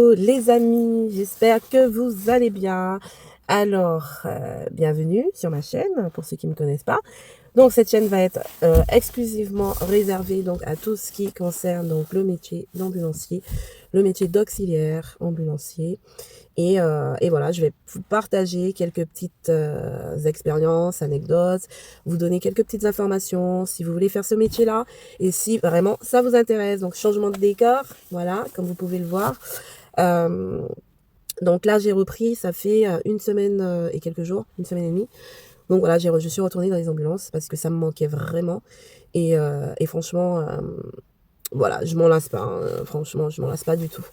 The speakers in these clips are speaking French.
Hello les amis, j'espère que vous allez bien. Alors, bienvenue sur ma chaîne, pour ceux qui ne me connaissent pas. Donc, cette chaîne va être exclusivement réservée donc, à tout ce qui concerne donc, le métier d'ambulancier, le métier d'auxiliaire ambulancier. Et voilà, je vais vous partager quelques petites expériences, anecdotes, vous donner quelques petites informations si vous voulez faire ce métier-là et si vraiment ça vous intéresse. Donc, changement de décor, voilà, comme vous pouvez le voir. Donc là, j'ai repris, ça fait une semaine et quelques jours, une semaine et demie. Donc voilà, je suis retournée dans les ambulances parce que ça me manquait vraiment. Et franchement, voilà, je m'en lasse pas. Hein. Franchement, je m'en lasse pas du tout.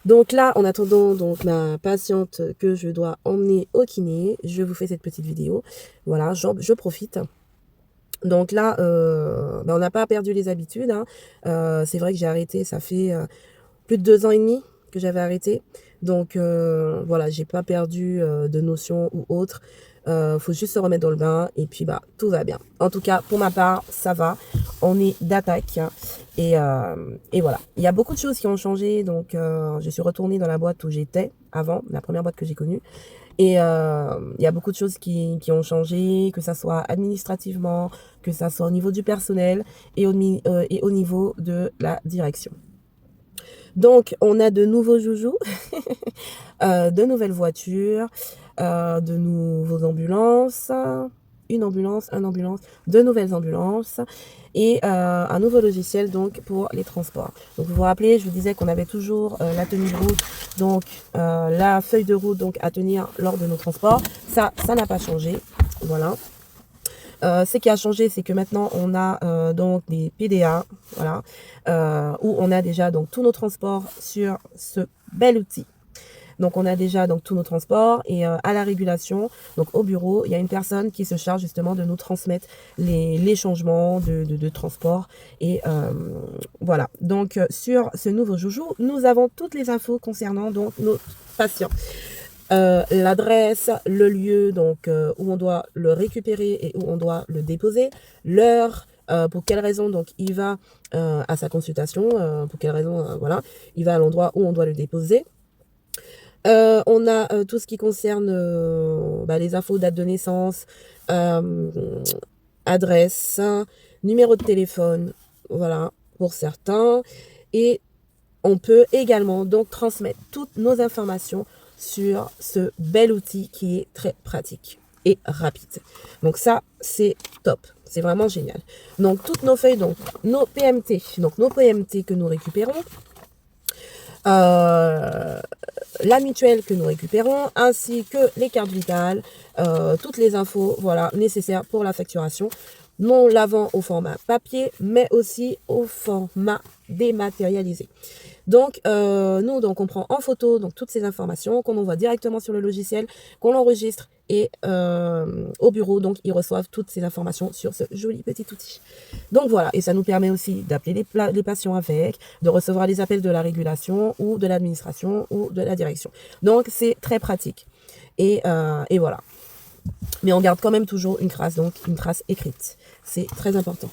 Donc là, en attendant donc ma patiente que je dois emmener au kiné, je vous fais cette petite vidéo. Voilà, je profite. Donc là, on n'a pas perdu les habitudes. Hein. C'est vrai que j'ai arrêté, ça fait plus de 2 ans et demi que j'avais arrêté. Donc voilà, j'ai pas perdu de notions ou autre. Faut juste se remettre dans le bain et puis bah tout va bien. En tout cas, pour ma part, ça va. On est d'attaque. Et voilà. Il y a beaucoup de choses qui ont changé. Donc je suis retournée dans la boîte où j'étais avant, la première boîte que j'ai connue. Et il y a beaucoup de choses qui ont changé, que ça soit administrativement, que ça soit au niveau du personnel et au niveau de la direction. Donc, on a de nouveaux joujoux, de nouvelles voitures, de nouveaux ambulances, une ambulance, de nouvelles ambulances et un nouveau logiciel donc pour les transports. Donc, vous vous rappelez, je vous disais qu'on avait toujours la tenue de route, donc la feuille de route donc à tenir lors de nos transports. Ça n'a pas changé. Voilà. Ce qui a changé, c'est que maintenant on a donc des PDA, voilà, où on a déjà donc tous nos transports sur ce bel outil. Donc on a déjà donc tous nos transports et à la régulation, donc au bureau, il y a une personne qui se charge justement de nous transmettre les changements de transport. Et voilà. Donc sur ce nouveau joujou, nous avons toutes les infos concernant donc nos patients. L'adresse, le lieu donc où on doit le récupérer et où on doit le déposer, l'heure, pour quelle raison donc il va à sa consultation, pour quelle raison voilà, il va à l'endroit où on doit le déposer. On a tout ce qui concerne les infos, date de naissance, adresse, numéro de téléphone, voilà, pour certains. Et on peut également donc transmettre toutes nos informations sur ce bel outil qui est très pratique et rapide. Donc ça, c'est top. C'est vraiment génial. Donc toutes nos feuilles, donc nos PMT que nous récupérons, la mutuelle que nous récupérons, ainsi que les cartes vitales, toutes les infos voilà, nécessaires pour la facturation. Nous l'avons au format papier, mais aussi au format dématérialisé. Donc, nous, donc, on prend en photo donc, toutes ces informations qu'on envoie directement sur le logiciel, qu'on l'enregistre et au bureau, donc, ils reçoivent toutes ces informations sur ce joli petit outil. Donc, voilà. Et ça nous permet aussi d'appeler les patients avec, de recevoir les appels de la régulation ou de l'administration ou de la direction. Donc, c'est très pratique. Et voilà. Mais on garde quand même toujours une trace, donc une trace écrite. C'est très important.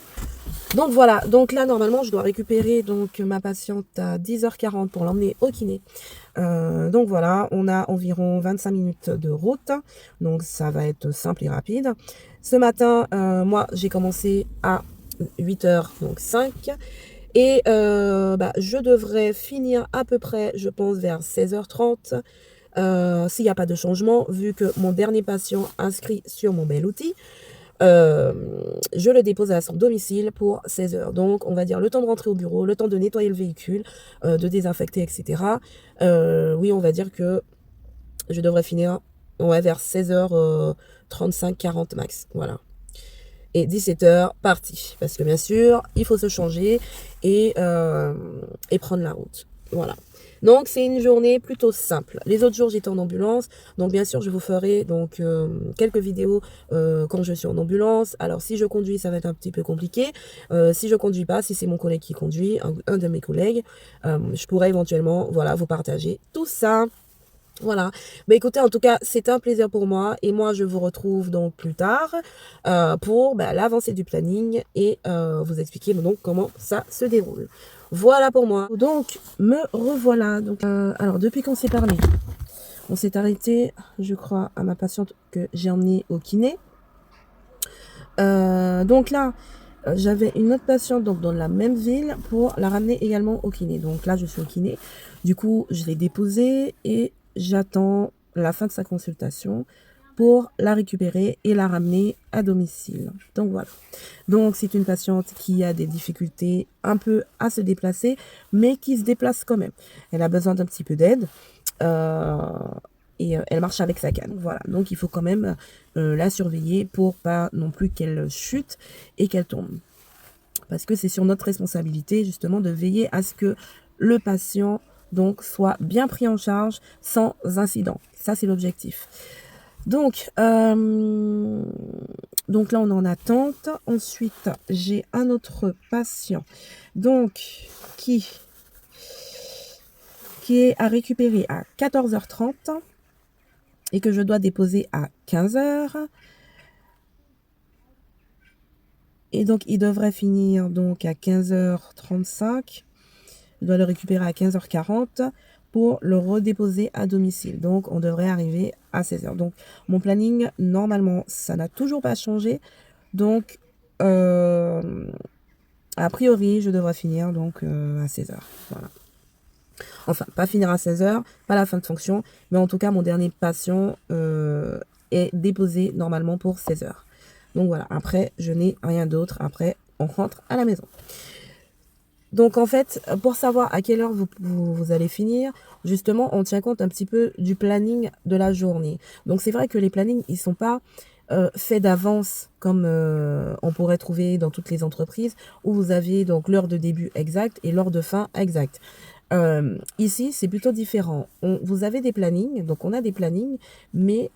Donc voilà, donc là normalement je dois récupérer donc ma patiente à 10h40 pour l'emmener au kiné. Donc voilà, on a environ 25 minutes de route, donc ça va être simple et rapide. Ce matin, moi j'ai commencé à 8h05 et je devrais finir à peu près, je pense, vers 16h30. S'il n'y a pas de changement, vu que mon dernier patient inscrit sur mon bel outil, je le dépose à son domicile pour 16 heures. Donc, on va dire le temps de rentrer au bureau, le temps de nettoyer le véhicule, de désinfecter, etc. Oui, on va dire que je devrais finir vers 16h35, 40 max. Voilà. Et 17h, parti. Parce que bien sûr, il faut se changer et prendre la route. Voilà. Donc, c'est une journée plutôt simple. Les autres jours, j'étais en ambulance. Donc, bien sûr, je vous ferai donc quelques vidéos quand je suis en ambulance. Alors, si je conduis, ça va être un petit peu compliqué. Si je conduis pas, si c'est mon collègue qui conduit, un de mes collègues, je pourrais éventuellement, voilà, vous partager tout ça. Voilà. Mais écoutez, en tout cas, c'est un plaisir pour moi et moi, je vous retrouve donc plus tard pour l'avancée du planning et vous expliquer donc comment ça se déroule. Voilà pour moi. Donc, me revoilà. Donc, alors, depuis qu'on s'est parlé, on s'est arrêté, je crois, à ma patiente que j'ai emmenée au kiné. Donc là, j'avais une autre patiente donc dans la même ville pour la ramener également au kiné. Donc là, je suis au kiné. Du coup, je l'ai déposée et j'attends la fin de sa consultation pour la récupérer et la ramener à domicile. Donc voilà. Donc c'est une patiente qui a des difficultés un peu à se déplacer, mais qui se déplace quand même. Elle a besoin d'un petit peu d'aide. Euh, et elle marche avec sa canne. Voilà, donc il faut quand même la surveiller pour pas non plus qu'elle chute et qu'elle tombe. Parce que c'est sur notre responsabilité justement de veiller à ce que le patient donc soit bien pris en charge sans incident. Ça c'est l'objectif. Donc là on est en attente. Ensuite j'ai un autre patient donc qui est à récupérer à 14h30 et que je dois déposer à 15h. Et donc, il devrait finir donc à 15h35. Je dois le récupérer à 15h40 pour le redéposer à domicile. Donc, on devrait arriver à 16h. Donc, mon planning, normalement, ça n'a toujours pas changé. Donc, a priori, je devrais finir donc à 16h. Voilà. Enfin, pas finir à 16h, pas la fin de fonction, mais en tout cas, mon dernier patient est déposé normalement pour 16h. Donc voilà, après, je n'ai rien d'autre. Après, on rentre à la maison. Donc en fait, pour savoir à quelle heure vous allez finir, justement, on tient compte un petit peu du planning de la journée. Donc c'est vrai que les plannings, ils sont pas faits d'avance comme on pourrait trouver dans toutes les entreprises où vous avez donc l'heure de début exacte et l'heure de fin exacte. Ici, c'est plutôt différent. Vous avez des plannings, donc on a des plannings, mais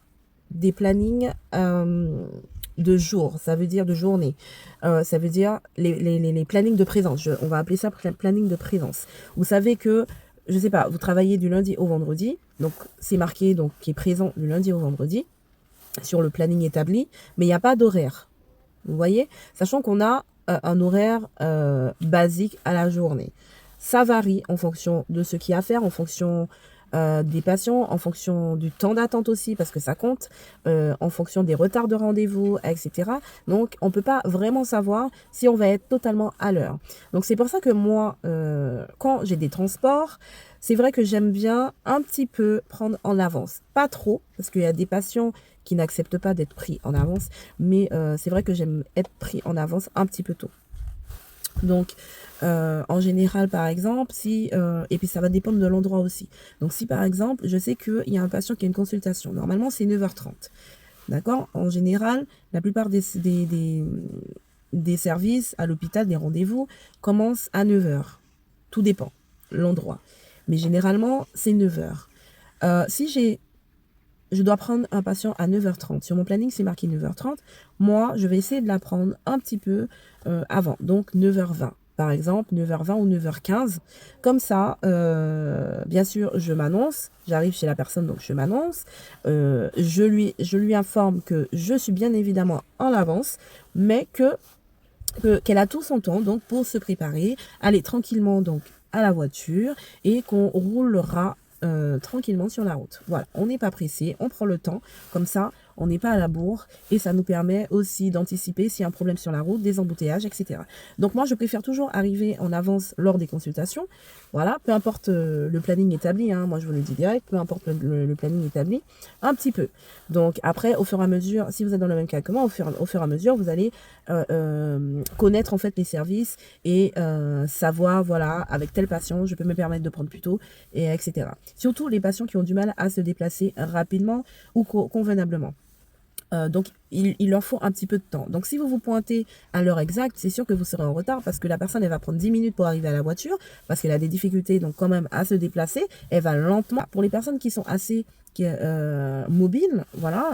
des plannings de jours, ça veut dire de journée. Ça veut dire les plannings de présence. On va appeler ça planning de présence. Vous savez que, je sais pas, vous travaillez du lundi au vendredi, donc c'est marqué donc qui est présent du lundi au vendredi sur le planning établi, mais il n'y a pas d'horaire. Vous voyez, sachant qu'on a un horaire basique à la journée. Ça varie en fonction de ce qu'il y a à faire, en fonction des patients, en fonction du temps d'attente aussi, parce que ça compte, en fonction des retards de rendez-vous, etc. Donc, on ne peut pas vraiment savoir si on va être totalement à l'heure. Donc, c'est pour ça que moi, quand j'ai des transports, c'est vrai que j'aime bien un petit peu prendre en avance. Pas trop, parce qu'il y a des patients qui n'acceptent pas d'être pris en avance, mais c'est vrai que j'aime être pris en avance un petit peu tôt. Donc, en général, par exemple, si, et puis ça va dépendre de l'endroit aussi. Donc, si par exemple, je sais qu'il y a un patient qui a une consultation, normalement c'est 9h30. D'accord? En général, la plupart des services à l'hôpital, des rendez-vous, commencent à 9h. Tout dépend, l'endroit. Mais généralement, c'est 9h. Si je dois prendre un patient à 9h30. Sur mon planning, c'est marqué 9h30. Moi, je vais essayer de la prendre un petit peu avant. Donc, 9h20. Par exemple, 9h20 ou 9h15. Comme ça, bien sûr, je m'annonce. J'arrive chez la personne, donc je m'annonce. Je lui informe que je suis bien évidemment en avance, mais qu'elle a tout son temps donc pour se préparer, aller tranquillement donc à la voiture et qu'on roulera tranquillement sur la route. Voilà, on n'est pas pressé, on prend le temps, comme ça on n'est pas à la bourre et ça nous permet aussi d'anticiper s'il y a un problème sur la route, des embouteillages, etc. Donc moi je préfère toujours arriver en avance lors des consultations. Voilà, peu importe le planning établi, hein, moi je vous le dis direct, peu importe le planning établi, un petit peu. Donc après, au fur et à mesure, si vous êtes dans le même cas que moi, au fur et à mesure, vous allez connaître en fait les services et savoir, voilà, avec tel patient, je peux me permettre de prendre plus tôt, et etc. Surtout les patients qui ont du mal à se déplacer rapidement ou convenablement. Donc, il leur faut un petit peu de temps. Donc, si vous vous pointez à l'heure exacte, c'est sûr que vous serez en retard parce que la personne, elle va prendre 10 minutes pour arriver à la voiture parce qu'elle a des difficultés, donc quand même, à se déplacer. Elle va lentement. Pour les personnes qui sont assez mobiles, voilà,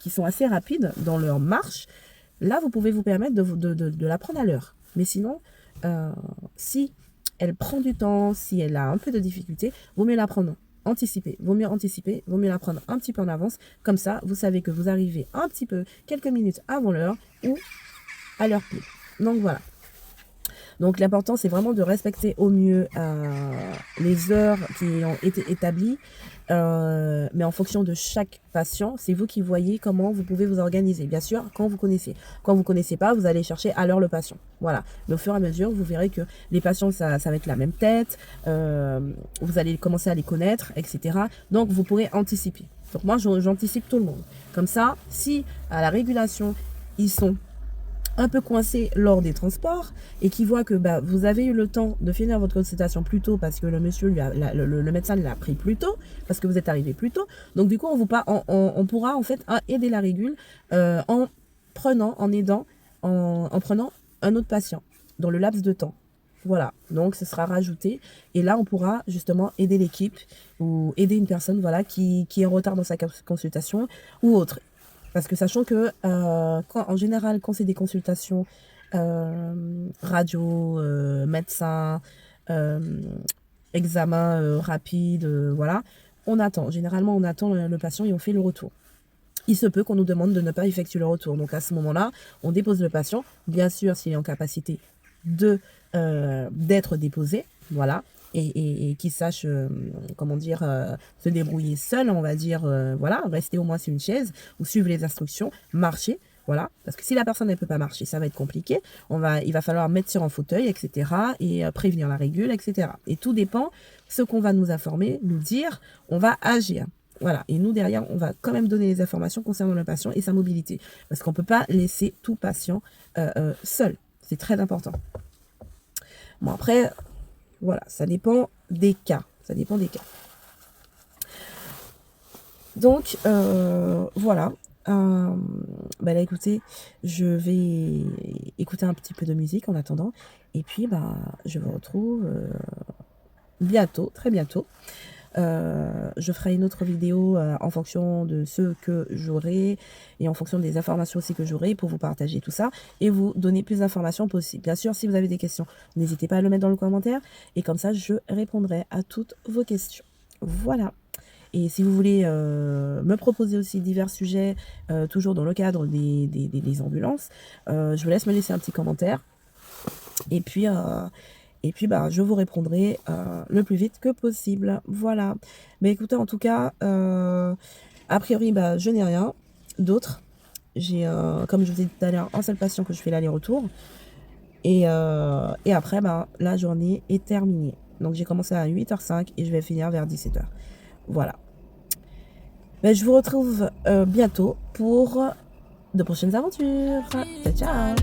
qui sont assez rapides dans leur marche, là, vous pouvez vous permettre de la prendre à l'heure. Mais sinon, si elle prend du temps, si elle a un peu de difficulté, vaut mieux la prendre anticiper. Vaut mieux anticiper, vaut mieux la prendre un petit peu en avance. Comme ça, vous savez que vous arrivez un petit peu, quelques minutes avant l'heure ou à l'heure pile. Donc voilà. Donc l'important, c'est vraiment de respecter au mieux les heures qui ont été établies. Mais en fonction de chaque patient, c'est vous qui voyez comment vous pouvez vous organiser. Bien sûr, quand vous connaissez. Quand vous connaissez pas, vous allez chercher à l'heure le patient. Voilà. Mais au fur et à mesure, vous verrez que les patients, ça va être la même tête. Vous allez commencer à les connaître, etc. Donc, vous pourrez anticiper. Donc, moi, j'anticipe tout le monde. Comme ça, si à la régulation, ils sont un peu coincé lors des transports et qui voit que vous avez eu le temps de finir votre consultation plus tôt parce que le monsieur le médecin l'a pris plus tôt parce que vous êtes arrivé plus tôt, donc du coup on pourra en fait aider la régule en prenant un autre patient dans le laps de temps. Voilà, donc ce sera rajouté et là on pourra justement aider l'équipe ou aider une personne voilà qui est en retard dans sa consultation ou autre. Parce que sachant que, en général, quand c'est des consultations radio, médecin, examen rapide, voilà, on attend. Généralement, on attend le patient et on fait le retour. Il se peut qu'on nous demande de ne pas effectuer le retour. Donc à ce moment-là, on dépose le patient. Bien sûr, s'il est en capacité d'être déposé, voilà, et qu'il sache, se débrouiller seul, on va dire, voilà, rester au moins sur une chaise ou suivre les instructions, marcher, voilà, parce que si la personne ne peut pas marcher, ça va être compliqué. Il va falloir mettre sur un fauteuil, etc., et prévenir la régule, etc. Et tout dépend ce qu'on va nous informer, nous dire, on va agir. Voilà, et nous derrière, on va quand même donner les informations concernant le patient et sa mobilité, parce qu'on ne peut pas laisser tout patient seul. C'est très important. Bon, après, voilà, ça dépend des cas. Ça dépend des cas. Donc, voilà. Là, écoutez, je vais écouter un petit peu de musique en attendant. Et puis, je vous retrouve bientôt, très bientôt. Je ferai une autre vidéo en fonction de ce que j'aurai et en fonction des informations aussi que j'aurai pour vous partager tout ça et vous donner plus d'informations possibles. Bien sûr, si vous avez des questions, n'hésitez pas à le mettre dans le commentaire et comme ça, je répondrai à toutes vos questions. Voilà. Et si vous voulez me proposer aussi divers sujets, toujours dans le cadre des ambulances, je vous laisse me laisser un petit commentaire. Et puis, je vous répondrai le plus vite que possible. Voilà. Mais écoutez, en tout cas, a priori, je n'ai rien d'autre. J'ai, comme je vous ai dit tout à l'heure, un seul patient que je fais l'aller-retour. Et après, la journée est terminée. Donc, j'ai commencé à 8h05 et je vais finir vers 17h. Voilà. Je vous retrouve bientôt pour de prochaines aventures. Ciao, ciao.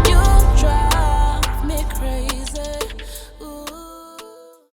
You drive me crazy.